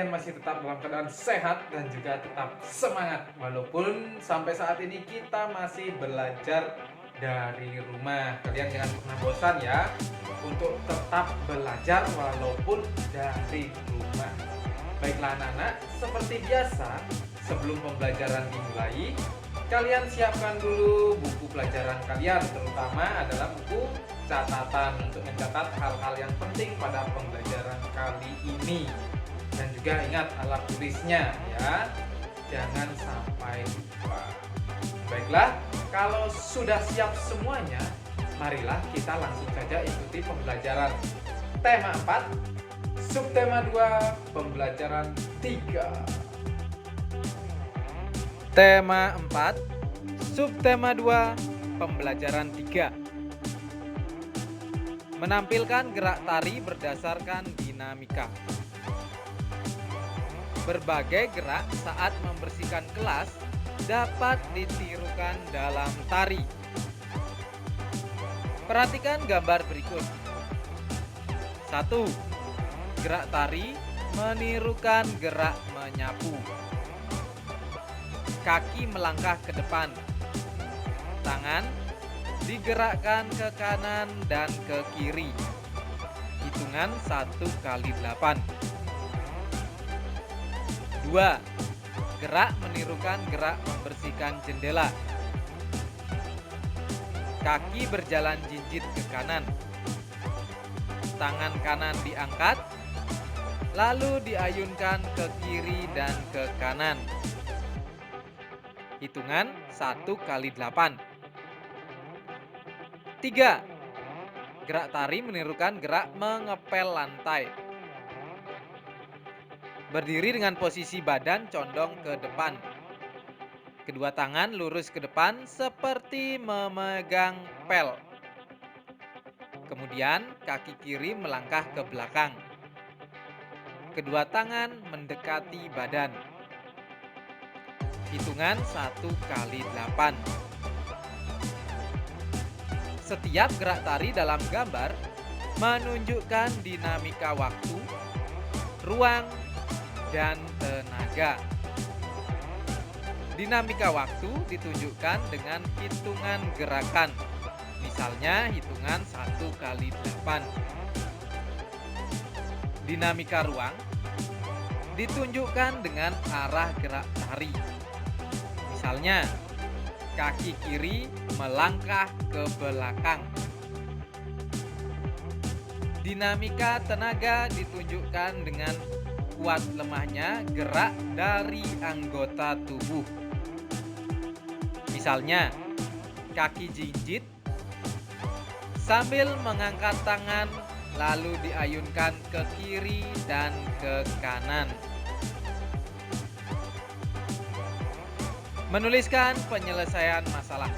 kalian masih tetap dalam keadaan sehat dan juga tetap semangat. Walaupun sampai saat ini kita masih belajar dari rumah. Kalian jangan pernah bosan ya untuk tetap belajar walaupun dari rumah. Baiklah anak-anak, seperti biasa sebelum pembelajaran dimulai, kalian siapkan dulu buku pelajaran kalian, terutama adalah buku catatan untuk mencatat hal-hal yang penting pada pembelajaran kali ini. Dan juga ingat alat tulisnya ya, jangan sampai lupa. Baiklah, kalau sudah siap semuanya, marilah kita langsung saja ikuti pembelajaran tema 4, subtema 2, pembelajaran 3. Tema 4, subtema 2, pembelajaran 3. Menampilkan gerak tari berdasarkan dinamika. Berbagai gerak saat membersihkan kelas dapat ditirukan dalam tari. Perhatikan gambar berikut. 1. Gerak tari menirukan gerak menyapu. Kaki melangkah ke depan. Tangan digerakkan ke kanan dan ke kiri. Hitungan 1 kali 8. 2. Gerak menirukan gerak membersihkan jendela. Kaki berjalan jinjit ke kanan. Tangan kanan diangkat, lalu diayunkan ke kiri dan ke kanan. Hitungan 1 kali 8. 3. Gerak tari menirukan gerak mengepel lantai. Berdiri dengan posisi badan condong ke depan. Kedua tangan lurus ke depan seperti memegang pel. Kemudian kaki kiri melangkah ke belakang. Kedua tangan mendekati badan. Hitungan 1 kali 8. Setiap gerak tari dalam gambar menunjukkan dinamika waktu, ruang, dan tenaga. Dinamika waktu ditunjukkan dengan hitungan gerakan, misalnya hitungan 1 kali 8. Dinamika ruang ditunjukkan dengan arah gerak tari, misalnya kaki kiri melangkah ke belakang. Dinamika tenaga ditunjukkan dengan kuat lemahnya gerak dari anggota tubuh. Misalnya, kaki jinjit sambil mengangkat tangan lalu diayunkan ke kiri dan ke kanan. Menuliskan penyelesaian masalah.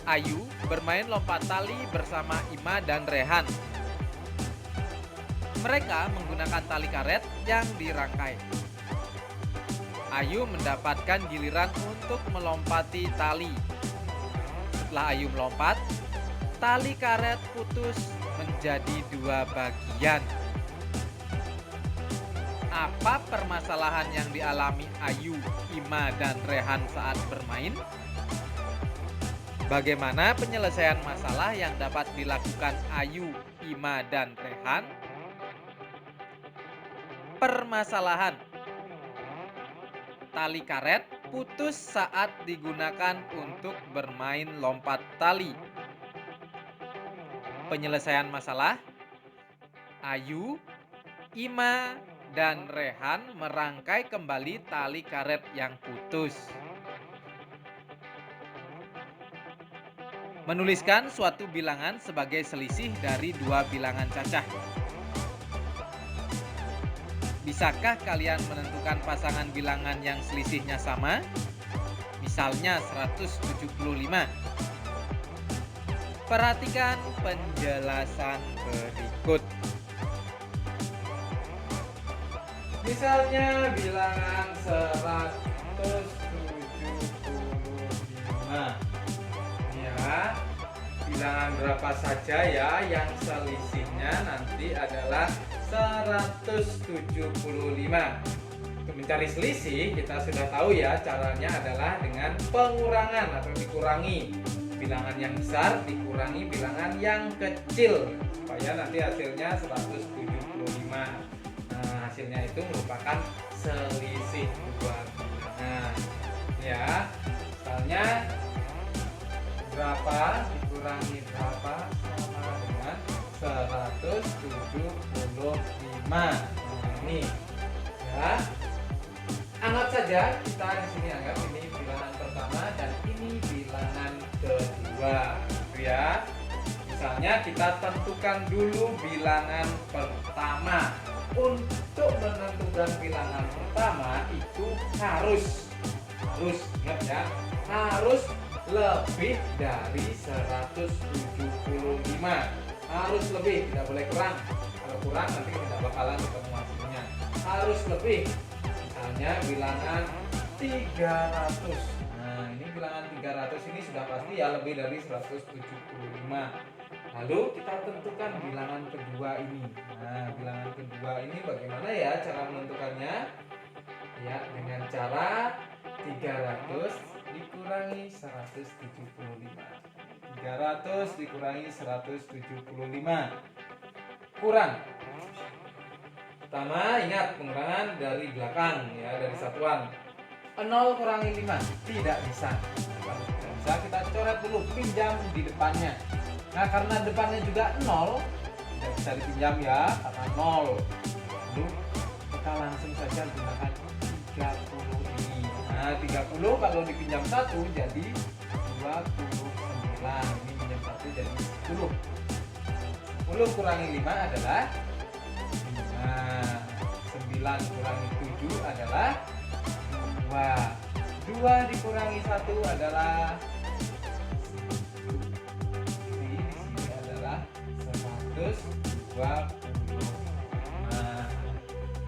Ayu bermain lompat tali bersama Ima dan Rehan. Mereka menggunakan tali karet yang dirangkai. Ayu mendapatkan giliran untuk melompati tali. Setelah Ayu melompat, tali karet putus menjadi 2 bagian. Apa permasalahan yang dialami Ayu, Ima, dan Rehan saat bermain? Bagaimana penyelesaian masalah yang dapat dilakukan Ayu, Ima, dan Rehan? Permasalahan: tali karet putus saat digunakan untuk bermain lompat tali. Penyelesaian masalah: Ayu, Ima, dan Rehan merangkai kembali tali karet yang putus. Menuliskan suatu bilangan sebagai selisih dari 2 bilangan cacah. Bisakah kalian menentukan pasangan bilangan yang selisihnya sama? Misalnya 175. Perhatikan penjelasan berikut. Misalnya bilangan 175. Ya, bilangan berapa saja ya yang selisihnya nanti adalah 175. Untuk mencari selisih kita sudah tahu ya, caranya adalah dengan pengurangan atau dikurangi. Bilangan yang besar dikurangi bilangan yang kecil supaya nanti hasilnya 175. Nah, hasilnya itu merupakan selisih dua bilangan. Ya, misalnya berapa dikurangi berapa sama dengan 175. Nah, ini ya. Anggap saja kita di sini anggap ini bilangan pertama dan ini bilangan kedua, gitu ya. Misalnya kita tentukan dulu bilangan pertama. Untuk menentukan bilangan pertama itu harus ingat ya, harus lebih dari 175. Harus lebih, tidak boleh kurang. Kalau kurang nanti tidak bakalan ketemu hasilnya. Harus lebih. Misalnya bilangan 300. Nah, ini bilangan 300 ini sudah pasti ya lebih dari 175. Lalu kita tentukan bilangan kedua ini. Nah, bilangan kedua ini bagaimana ya cara menentukannya? Ya, dengan cara 300 dikurangi 175. 300 dikurangi 175. Kurang. Pertama, ingat pengurangan dari belakang ya, dari satuan. 0 kurangi 5 tidak bisa. Kalau tidak bisa kita coret dulu pinjam di depannya. Nah, karena depannya juga 0 tidak bisa dipinjam ya, karena 0. Lalu kita langsung saja gunakan 30 ini. Nah, 30 kalau dipinjam 1 jadi 29. Ini pinjam 1 jadi 10. 10 kurangi 5 adalah 9 kurangi 7 adalah 2. 2 dikurangi 1 adalah di sini adalah 120. Nah,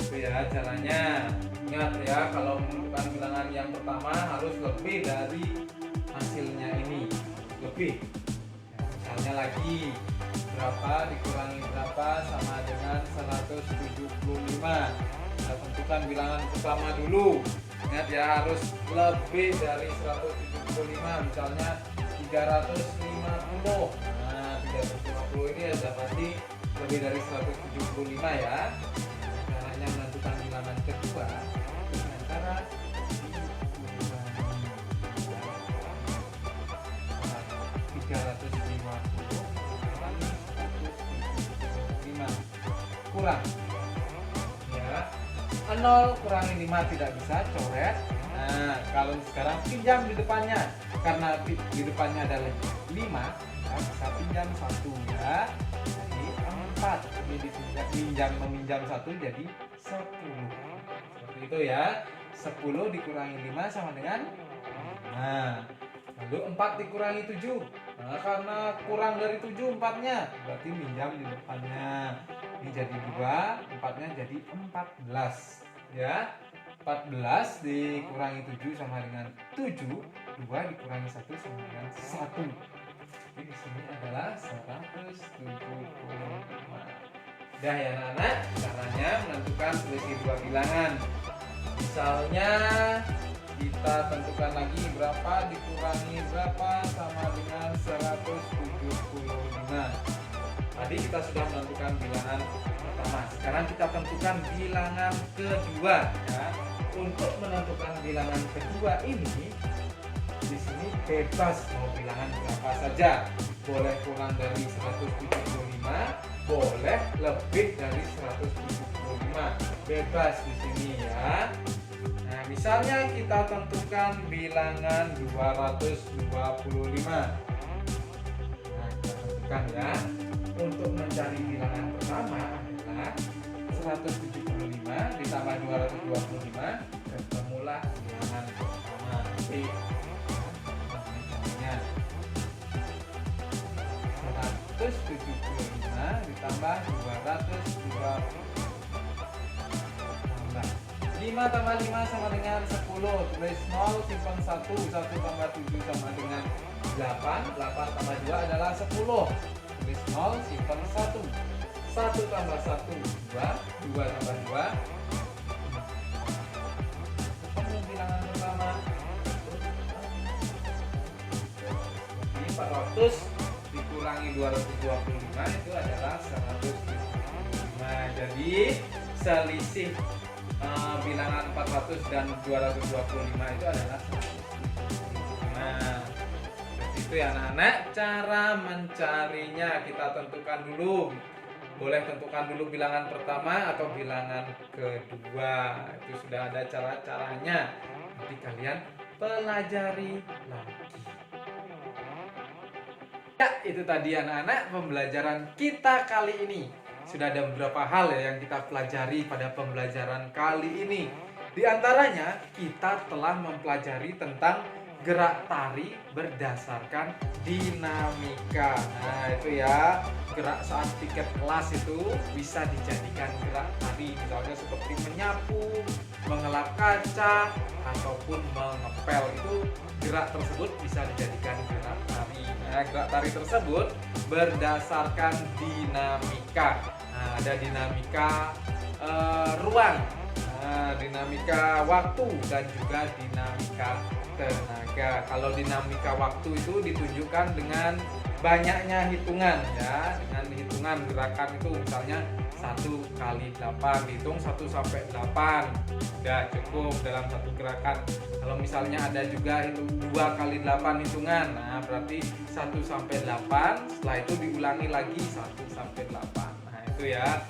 itu ya caranya. Ingat ya, kalau menentukan bilangan yang pertama harus lebih dari hasilnya ini. Lebih. Ya, misalnya lagi berapa dikurangi berapa sama dengan 175. Kita tentukan bilangan pertama dulu. Ingat ya, harus lebih dari 175. Misalnya 350. Nah, 350 ini sudah pasti lebih dari 175 ya. Caranya menentukan bilangan kedua dengan cara dikurangi 350 kurang ya. 0 kurangi 5 tidak bisa, coret. Nah, kalau sekarang pinjam di depannya, karena di depannya ada 5, kita bisa pinjam 1 ya, jadi 4. Ini meminjam 1 jadi 10. Seperti itu ya. 10 dikurangi 5 sama dengan 5. Lalu 4 dikurangi 7. Nah, karena kurang dari 7 4-nya, berarti minjam di depannya. Ini jadi 2, 4-nya jadi 14. Ya. 14 dikurangi 7 sama dengan 7. 2 dikurangi 1 sama dengan 1. Jadi di sini adalah 175. Dah ya anak-anak, caranya menentukan selisih dua bilangan. Misalnya kita tentukan lagi berapa dikurangi berapa sama dengan 175. Tadi kita sudah menentukan bilangan pertama. Sekarang kita tentukan bilangan kedua ya. Untuk menentukan bilangan kedua ini di sini bebas mau bilangan berapa saja. Boleh kurang dari 175, boleh lebih dari 175. Bebas di sini ya. Nah, misalnya kita tentukan bilangan 225. Nah, kita tentukan ya. Untuk mencari bilangan pertama adalah 175 ditambah 225, ketemulah bilangan pertama. Nanti caranya 175 ditambah 220. 5 tambah 5 sama dengan 10. Tulis 0, simpan 1. 1 tambah 7 sama dengan 8. 8 tambah 2 adalah 10. Tulis 0, simpan 1. 1 tambah 1, 2. 2 tambah 2. Ketemu bilangan pertama. Jadi 400 dikurangi 225 itu adalah 175. Jadi selisih bilangan 400 dan 225 itu adalah 175. Seperti itu ya anak-anak. Cara mencarinya kita tentukan dulu. Boleh tentukan dulu bilangan pertama atau bilangan kedua. Itu sudah ada cara-caranya. Nanti kalian pelajari lagi. Ya, itu tadi anak-anak pembelajaran kita kali ini. Sudah ada beberapa hal ya yang kita pelajari pada pembelajaran kali ini. Di antaranya kita telah mempelajari tentang gerak tari berdasarkan dinamika. Nah, itu ya, gerak saat piket kelas itu bisa dijadikan gerak tari. Misalnya seperti menyapu, mengelap kaca, ataupun mengepel. Itu gerak tersebut bisa dijadikan gerak tari. Nah, gerak tari tersebut berdasarkan dinamika. Nah, ada dinamika ruang, dinamika waktu, dan juga dinamika tenaga. Kalau dinamika waktu itu ditunjukkan dengan banyaknya hitungan ya, dengan hitungan gerakan itu misalnya 1 kali 8, dihitung 1 sampai 8 udah cukup dalam satu gerakan. Kalau misalnya ada juga itu 2 kali 8 hitungan, nah berarti 1 sampai 8, setelah itu diulangi lagi 1 sampai 8. Nah itu ya,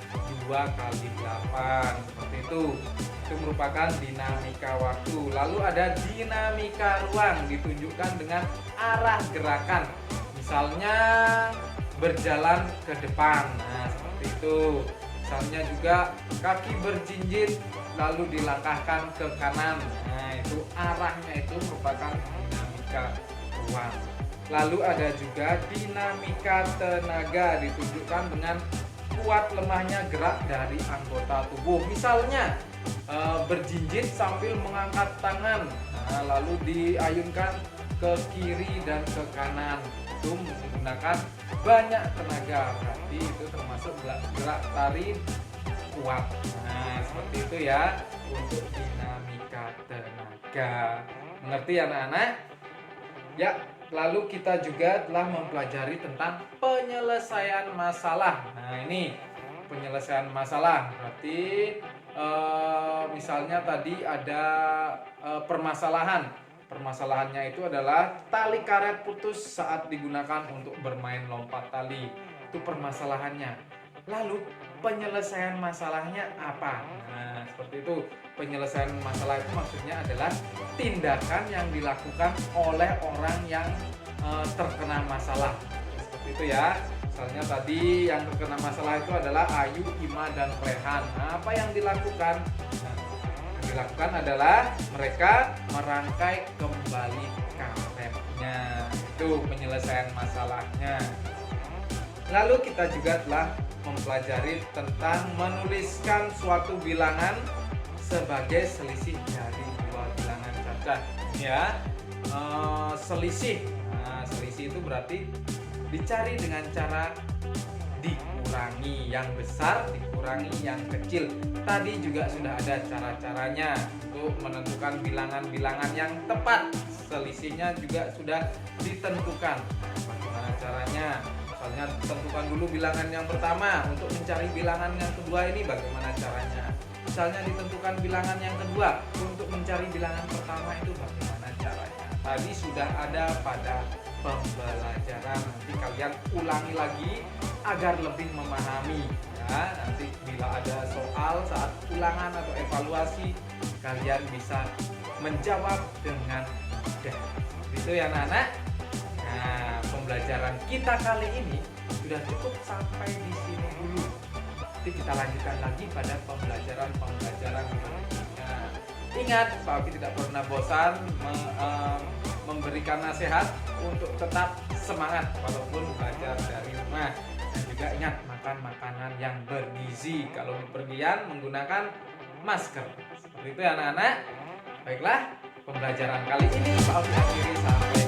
2 kali 8 seperti itu. Itu merupakan dinamika waktu. Lalu ada dinamika ruang, ditunjukkan dengan arah gerakan. Misalnya berjalan ke depan, nah seperti itu. Misalnya juga kaki berjinjit lalu dilangkahkan ke kanan. Nah itu arahnya itu merupakan dinamika ruang. Lalu ada juga dinamika tenaga, ditunjukkan dengan kuat lemahnya gerak dari anggota tubuh. Misalnya berjinjit sambil mengangkat tangan, nah, lalu diayunkan ke kiri dan ke kanan. Itu menggunakan banyak tenaga, berarti itu termasuk gerak tari kuat. Nah seperti itu ya untuk dinamika tenaga. Mengerti anak-anak? Ya, lalu kita juga telah mempelajari tentang penyelesaian masalah. Nah ini penyelesaian masalah berarti misalnya tadi ada permasalahan. Permasalahannya itu adalah tali karet putus saat digunakan untuk bermain lompat tali. Itu permasalahannya. Lalu penyelesaian masalahnya apa? Nah, seperti itu. Penyelesaian masalah itu maksudnya adalah tindakan yang dilakukan oleh orang yang terkena masalah. Seperti itu ya. Misalnya tadi yang terkena masalah itu adalah Ayu, Ima, dan Rehan. Nah, apa yang dilakukan? Nah, yang dilakukan adalah mereka merangkai kembali karetnya. Itu penyelesaian masalahnya. Lalu kita juga telah mempelajari tentang menuliskan suatu bilangan sebagai selisih dari dua bilangan cacah. Ya, selisih. Nah, selisih itu berarti dicari dengan cara dikurangi yang besar, dikurangi yang kecil. Tadi juga sudah ada cara-caranya untuk menentukan bilangan-bilangan yang tepat. Selisihnya juga sudah ditentukan. Bagaimana caranya? Misalnya tentukan dulu bilangan yang pertama. Untuk mencari bilangan yang kedua ini bagaimana caranya? Misalnya ditentukan bilangan yang kedua. Untuk mencari bilangan pertama itu bagaimana caranya? Tadi sudah ada pada pembelajaran. Nanti kalian ulangi lagi agar lebih memahami ya. Nanti bila ada soal saat ulangan atau evaluasi, kalian bisa menjawab dengan mudah. Itu ya anak-anak. Nah, pembelajaran kita kali ini sudah cukup sampai di sini dulu. Nanti kita lanjutkan lagi pada pembelajaran berikutnya. Ingat, Pak Oki tidak pernah bosan memberikan nasihat untuk tetap semangat walaupun belajar dari rumah. Dan juga ingat, makan makanan yang bergizi. Kalau bepergian menggunakan masker. Seperti itu ya anak-anak. Baiklah, pembelajaran kali ini Pak Oki akhiri sampai